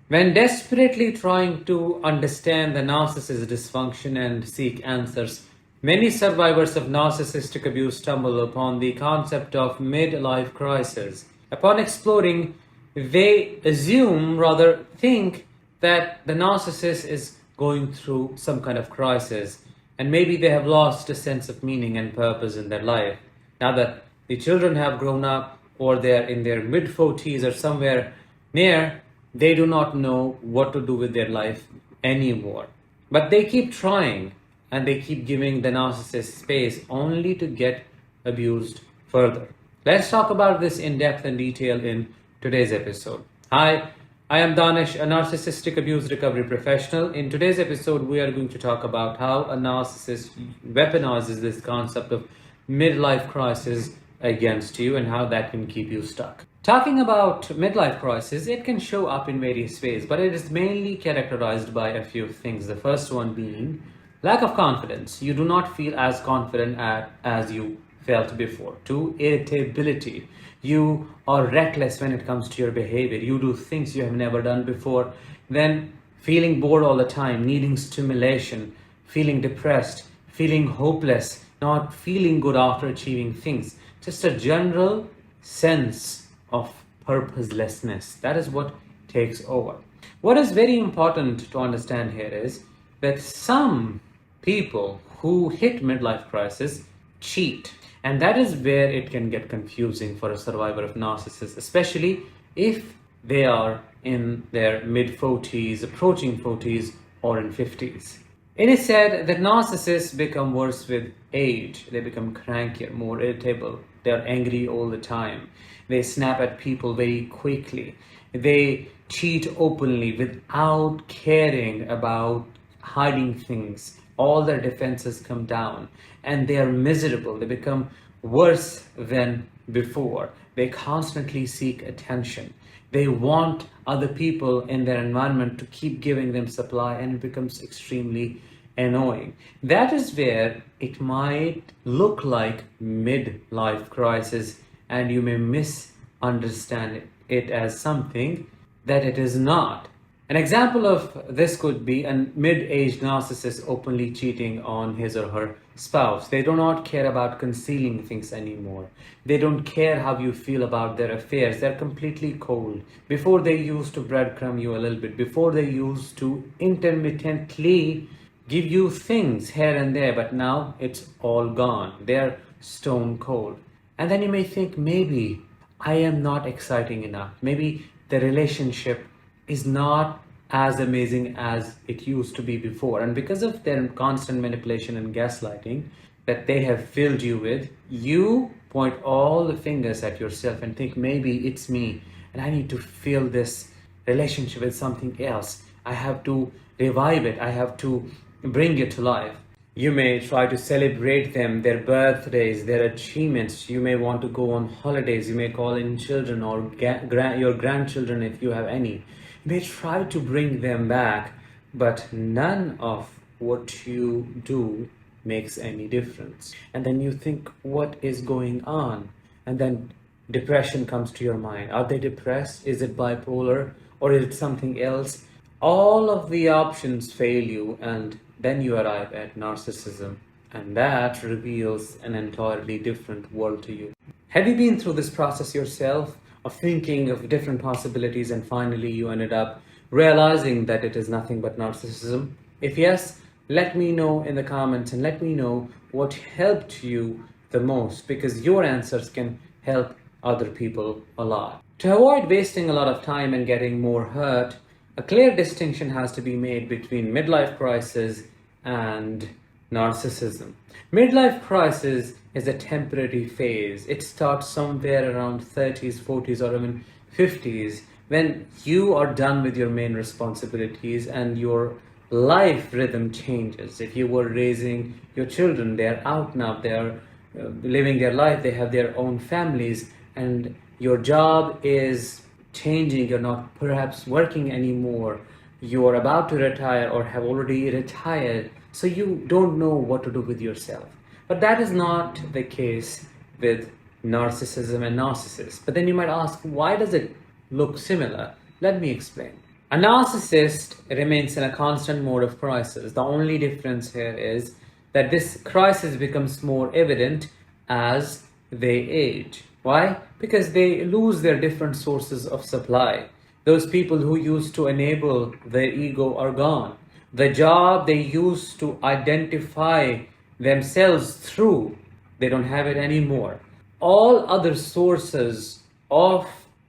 When desperately trying to understand the narcissist's dysfunction and seek answers, many survivors of narcissistic abuse stumble upon the concept of midlife crisis. Upon exploring, they rather think that the narcissist is going through some kind of crisis and maybe they have lost a sense of meaning and purpose in their life. Now that the children have grown up or they're in their mid 40s or somewhere near, they do not know what to do with their life anymore. But they keep trying and they keep giving the narcissist space only to get abused further. Let's talk about this in depth and detail in today's episode. Hi, I am Danish, a narcissistic abuse recovery professional. In today's episode, we are going to talk about how a narcissist weaponizes this concept of midlife crisis against you and how that can keep you stuck. Talking about midlife crisis, it can show up in various ways, but it is mainly characterized by a few things. The first one being lack of confidence. You do not feel as confident as you felt before. Two, irritability. You are reckless when it comes to your behavior. You do things you have never done before. Then feeling bored all the time, needing stimulation, feeling depressed, feeling hopeless, not feeling good after achieving things. Just a general sense of purposelessness. That is what takes over. What is very important to understand here is that some people who hit midlife crisis cheat. And that is where it can get confusing for a survivor of narcissism, especially if they are in their mid 40s, approaching 40s, or in 50s. It is said that narcissists become worse with age. They become crankier, more irritable. They are angry all the time. They snap at people very quickly. They cheat openly without caring about hiding things. All their defenses come down and they are miserable. They become worse than before. They constantly seek attention. They want other people in their environment to keep giving them supply, and it becomes extremely annoying. That is where it might look like midlife crisis and you may misunderstand it as something that it is not. An example of this could be a mid-aged narcissist openly cheating on his or her spouse. They do not care about concealing things anymore. They don't care how you feel about their affairs. They're completely cold. Before they used to breadcrumb you a little bit. Before they used to intermittently give you things here and there, but now it's all gone. They're stone cold. And then you may think, maybe I am not exciting enough. Maybe the relationship is not as amazing as it used to be before. And because of their constant manipulation and gaslighting that they have filled you with, you point all the fingers at yourself and think, maybe it's me and I need to fill this relationship with something else. I have to revive it. I have to bring it to life. You may try to celebrate them, their birthdays, their achievements. You may want to go on holidays. You may call in children or your grandchildren if you have any. You may try to bring them back, but none of what you do makes any difference. And then you think, what is going on? And then depression comes to your mind. Are they depressed? Is it bipolar? Or is it something else? All of the options fail you, and then you arrive at narcissism, and that reveals an entirely different world to you. Have you been through this process yourself of thinking of different possibilities and finally you ended up realizing that it is nothing but narcissism? If yes, let me know in the comments and let me know what helped you the most, because your answers can help other people a lot. To avoid wasting a lot of time and getting more hurt, a clear distinction has to be made between midlife crisis and narcissism. Midlife crisis is a temporary phase. It starts somewhere around 30s, 40s, or even 50s when you are done with your main responsibilities and your life rhythm changes. If you were raising your children, they're out now, they're living their life, they have their own families, and your job is changing. You're not perhaps working anymore. You're about to retire or have already retired, so you don't know what to do with yourself. But that is not the case with narcissism and narcissists. But then you might ask, why does it look similar? Let me explain. A narcissist remains in a constant mode of crisis. The only difference here is that this crisis becomes more evident as they age. Why? Because they lose their different sources of supply. Those people who used to enable their ego are gone. The job they used to identify themselves through, they don't have it anymore. All other sources of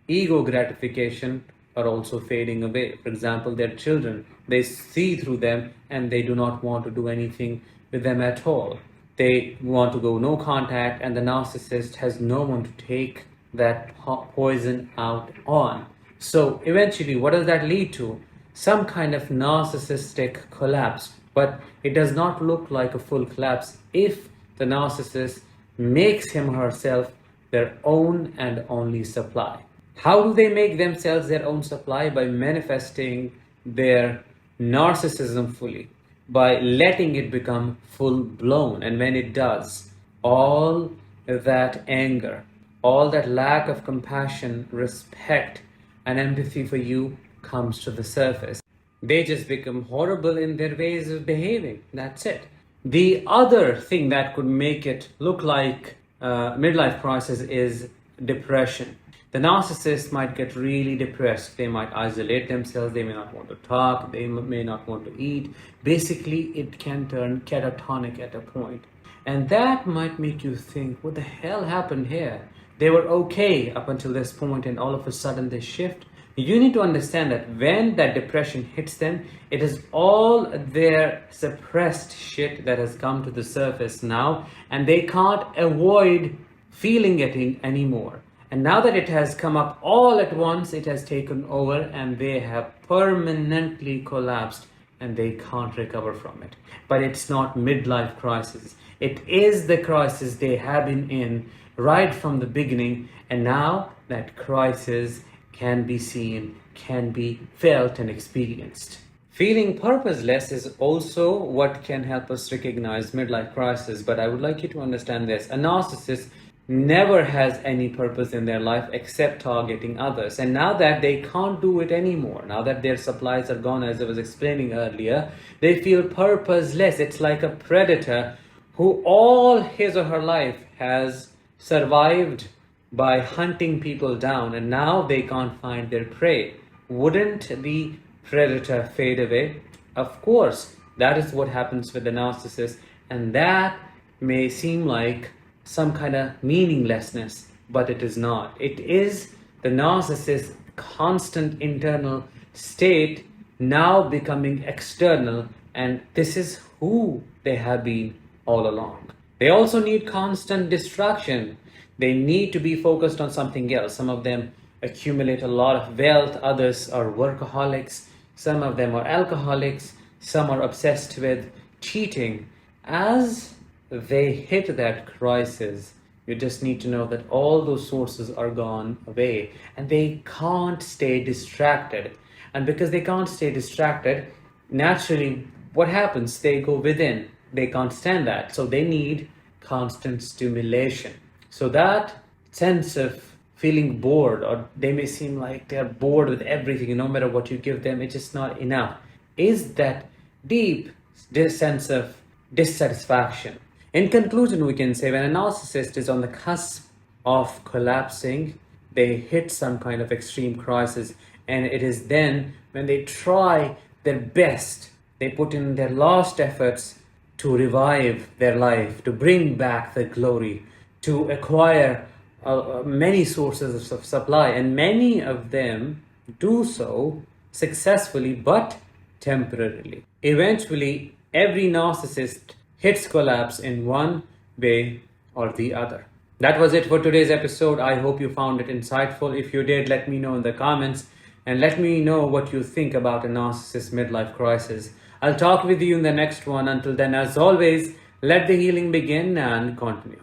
ego gratification are also fading away. For example, their children, they see through them and they do not want to do anything with them at all. They want to go no contact, and the narcissist has no one to take that poison out on. So eventually, what does that lead to? Some kind of narcissistic collapse, but it does not look like a full collapse if the narcissist makes him or herself their own and only supply. How do they make themselves their own supply? By manifesting their narcissism fully, by letting it become full blown. And when it does, all that anger, all that lack of compassion, respect, and empathy for you comes to the surface. They just become horrible in their ways of behaving. That's it. The other thing that could make it look like midlife crisis is depression. The narcissist might get really depressed. They might isolate themselves. They may not want to talk. They may not want to eat. Basically, it can turn catatonic at a point. And that might make you think, what the hell happened here? They were okay up until this point, and all of a sudden they shift. You need to understand that when that depression hits them, it is all their suppressed shit that has come to the surface now, and they can't avoid feeling it anymore. And now that it has come up all at once, it has taken over, and they have permanently collapsed, and they can't recover from it. But it's not midlife crisis. It is the crisis they have been in right from the beginning, and now that crisis can be seen, can be felt and experienced. Feeling purposeless is also what can help us recognize midlife crisis, but I would like you to understand this. A narcissist never has any purpose in their life except targeting others. And now that they can't do it anymore, now that their supplies are gone, as I was explaining earlier, they feel purposeless. It's like a predator who all his or her life has survived by hunting people down, and now they can't find their prey. Wouldn't the predator fade away? Of course, that is what happens with the narcissist, and that may seem like some kind of meaninglessness, but it is not. It is the narcissist's constant internal state now becoming external, and this is who they have been all along. They also need constant distraction. They need to be focused on something else. Some of them accumulate a lot of wealth, others are workaholics, some of them are alcoholics, some are obsessed with cheating. As they hit that crisis, you just need to know that all those sources are gone away, and they can't stay distracted. And because they can't stay distracted, naturally, what happens? They go within. They can't stand that. So they need constant stimulation. So that sense of feeling bored, or they may seem like they're bored with everything, no matter what you give them, it's just not enough, is that deep sense of dissatisfaction. In conclusion, we can say when a narcissist is on the cusp of collapsing, they hit some kind of extreme crisis, and it is then when they try their best, they put in their last efforts to revive their life, to bring back the glory, to acquire many sources of supply, and many of them do so successfully but temporarily. Eventually, every narcissist hits collapse in one way or the other. That was it for today's episode. I hope you found it insightful. If you did, let me know in the comments, and let me know what you think about a narcissist midlife crisis. I'll talk with you in the next one. Until then, as always, let the healing begin and continue.